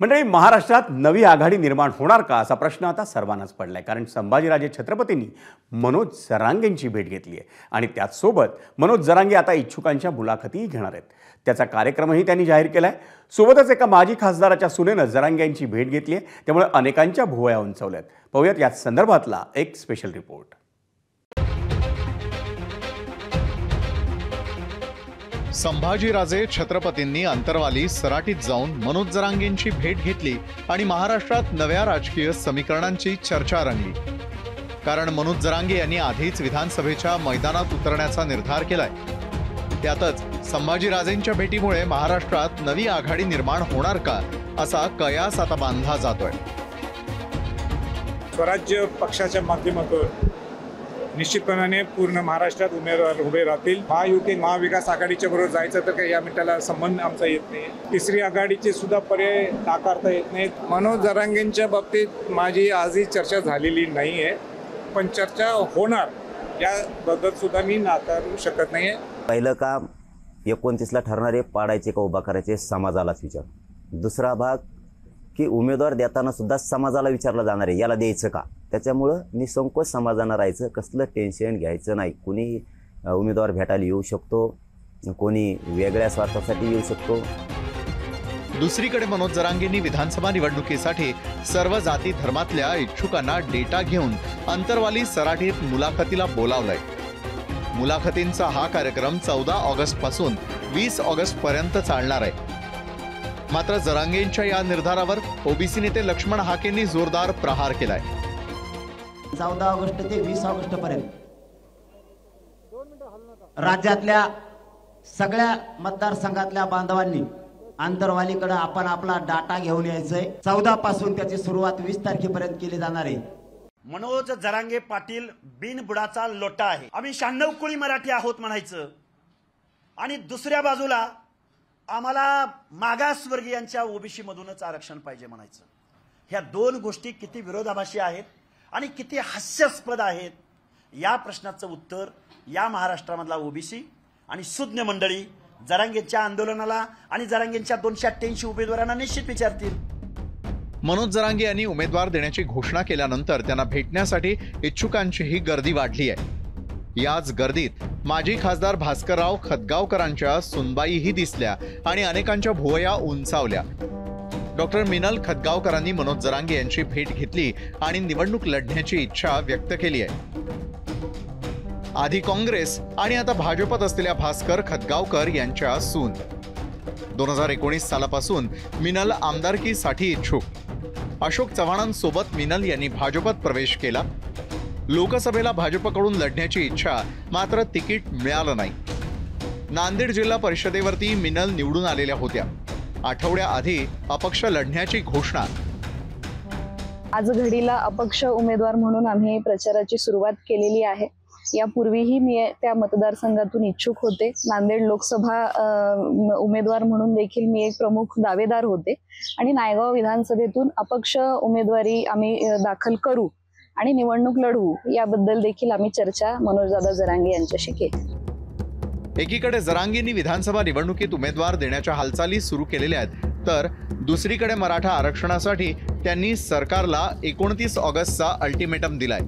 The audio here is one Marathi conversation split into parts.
मंडळी, महाराष्ट्रात नवी आघाडी निर्माण होणार का असा प्रश्न आता सर्वांनाच पडलाय. कारण संभाजीराजे छत्रपतींनी मनोज जरांगेंची भेट घेतली आहे आणि त्याचसोबत मनोज जरांगे आता इच्छुकांच्या मुलाखतीही घेणार आहेत. त्याचा कार्यक्रमही त्यांनी जाहीर केलाय. सोबतच एका माजी खासदाराच्या सुनेनं जरांगे यांची भेट घेतली आहे, त्यामुळे अनेकांच्या भुवया उंचावल्यात. पाहूयात या संदर्भातला एक स्पेशल रिपोर्ट. संभाजीराजे छत्रपतींनी अंतरवाली सराटीत जाऊन मनोज जरांगेंची भेट घेतली आणि महाराष्ट्रात नव्या राजकीय समीकरणांची चर्चा रंगली. कारण मनोज जरांगे यांनी आधीच विधानसभेच्या मैदानात उतरण्याचा निर्धार केलाय. त्यातच संभाजीराजेंच्या भेटीमुळे महाराष्ट्रात नवी आघाडी निर्माण होणार का असा कयास आता बांधला जातोय. स्वराज्य पक्षाच्या माध्यमातून निश्चितपणाने पूर्ण महाराष्ट्रात उमेदवार उभे राहतील. महायुती महाविकास आघाडीच्या बरोबर जायचं तर काही या मिनिटाला संबंध आमचा येत नाही. तिसरी आघाडीचे सुद्धा पर्याय नाकारता येत नाहीत. मनोज जरांगेंच्या बाबतीत माझी आजही चर्चा झालेली नाही आहे, पण चर्चा होणार याबद्दल सुद्धा मी नाकारू शकत नाही. पहिलं काम 29ला ठरणारे पाडायचे का उभा करायचे समाजालाच विचार. दुसरा भाग की उमेदवार देताना सुद्धा समाजाला विचारलं जाणार आहे याला द्यायचं का. त्याच्यामुळं निसंकोच समाजानं राहायचं, कसलं टेन्शन घ्यायचं नाही. कोणी उमेदवार भेटायला येऊ शकतो, कोणी वेगळ्या स्वार्थासाठी येऊ शकतो. दुसरीकडे मनोज जरांगेंनी विधानसभा निवडणुकीसाठी सर्व जाती धर्मातल्या इच्छुकांना डेटा घेऊन अंतरवाली सराटीत मुलाखतीला बोलावलंय. मुलाखतींचा हा कार्यक्रम 14 ऑगस्ट पासून 20 ऑगस्ट पर्यंत चालणार आहे. मात्र जरांगेंच्या या निर्धारावर ओबीसी नेते लक्ष्मण हाकेंनी जोरदार प्रहार केलाय. 14 ऑगस्ट ते 20 ऑगस्ट पर्यंत राज्यातल्या सगळ्या मतदारसंघातल्या बांधवांनी आंतरवालीकडे आपण आपला डाटा घेऊन यायचंय. 14 पासून त्याची सुरुवात 20 तारखेपर्यंत केली जाणार आहे. मनोज जरांगे पाटील बिनबुडाचा लोटा आहे. आम्ही 96 कुळी मराठी आहोत म्हणायचं आणि दुसऱ्या बाजूला आम्हाला मागासवर्गीयांच्या ओबीसी मधूनच आरक्षण पाहिजे म्हणायचं. ह्या दोन गोष्टी किती विरोधाभासी आहेत आणि किती हास्यास्पद आहेत या प्रश्नाचं उत्तर या महाराष्ट्रामधला ओबीसी आणि सुज्ञ मंडळी जरांगेंच्या आंदोलनाला आणि जरांगेंच्या 288 उमेदवारांना निश्चित विचारतील. मनोज जरांगे यांनी उमेदवार देण्याची घोषणा केल्यानंतर त्यांना भेटण्यासाठी इच्छुकांचीही गर्दी वाढली आहे. याच गर्दीत माजी खासदार भास्करराव खतगावकरांच्या सुनबाईही दिसल्या आणि अनेकांच्या भुवया उंचावल्या. डॉक्टर मिनल खतगावकरांनी मनोज जरांगे यांची भेट घेतली आणि निवडणूक लढण्याची इच्छा व्यक्त केली आहे. आधी काँग्रेस आणि आता भाजपत असलेल्या भास्कर खतगावकर यांच्या सून. 2019 सालापासून मिनल आमदारकीसाठी इच्छुक. अशोक चव्हाणांसोबत मिनल यांनी भाजपत प्रवेश केला. लोकसभेला भाजपकडून लढण्याची इच्छा, मात्र तिकीट मिळालं नाही. नांदेड जिल्हा परिषदेवरती मिनल निवडून आलेल्या होत्या. आठवड्याआधी अपक्ष लढण्याची घोषणा. आज घडीला अपक्ष उमेदवार म्हणून आम्ही प्रचाराची सुरुवात केलेली आहे. यापूर्वीही मी त्या मतदारसंघातून इच्छुक होते. नांदेड लोकसभा उमेदवार म्हणून देखील मी एक प्रमुख दावेदार होते आणि नायगाव विधानसभेतून अपक्ष उमेदवारी आम्ही दाखल करू आणि निवडणूक लढवू याबद्दल देखील आम्ही चर्चा मनोजदादा जरांगे यांच्याशी केली. एकीकडे जरांगेंनी विधानसभा निवडणुकीत उमेदवार देण्याच्या हालचाली सुरू केलेल्या आहेत, तर दुसरीकडे मराठा आरक्षणासाठी त्यांनी सरकारला 29 ऑगस्टचा अल्टिमेटम दिलाय.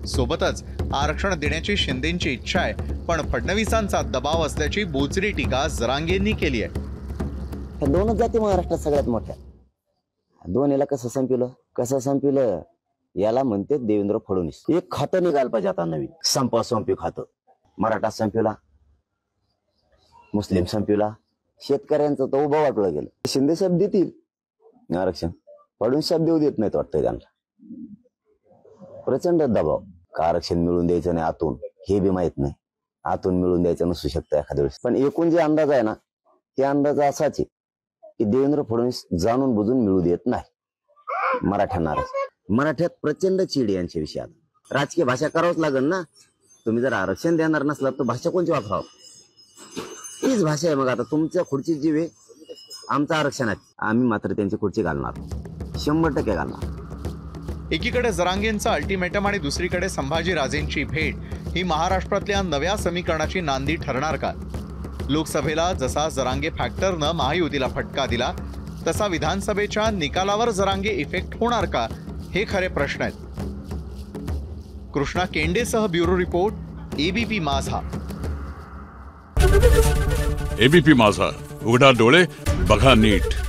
सोबतच आरक्षण देण्याची शिंदेंची इच्छा आहे, पण फडणवीसांचा दबाव असल्याची बोचरी टीका जरांगेंनी केली आहे. दोनच जाती महाराष्ट्रात सगळ्यात मोठ्या. दोन्हीला कसं संपलं याला म्हणते देवेंद्र फडणवीस. एक खातं निघाल पाहिजे आता नवीन. संपी खातं. मराठा संपवला, मुस्लिम संपवला, शेतकऱ्यांचं तर उभं वाटलं गेलं. शिंदे साहेब देतील आरक्षण, फडणवीस साहेब देऊ देत नाहीत वाटतंय त्यांना. प्रचंड दबाव. का आरक्षण मिळून द्यायचं नाही आतून हे बी माहित नाही. आतून मिळून द्यायचं नसू शकतं एखाद्या वेळेस. पण एकूण जे अंदाज आहे ना, ते अंदाज असाच आहे की देवेंद्र फडणवीस जाणून बुजून मिळू देत नाही मराठ्यांना. मराठ्यात प्रचंड चीड यांच्या विषयात. राजकीय भाषा करावंच लागेल ना. तुम्ही जर आरक्षण देणार नसला तर भाषा कोणची वापरावं? तीच भाषा आहे. मग आता तुमच्या खुर्ची जी वे आमचं आरक्षण आहे, आम्ही मात्र त्यांची खुर्ची घालणार, 100% घालणार. एकीकडे जरांगेंचं अल्टिमेटम आणि दुसरीकडे संभाजीराजेंची भेट ही महाराष्ट्रातल्या नव्या समीकरणाची नांदी ठरणार का? लोकसभेला जसा जरांगे फॅक्टरनं महायुतीला फटका दिला, तसा विधानसभेच्या निकालावर जरांगे इफेक्ट होणार का, हे खरे प्रश्न आहेत. कृष्णा केंडेसह ब्युरो रिपोर्ट, एबीपी माझा. एबीपी माझा, उघडा डोळे बघा नीट.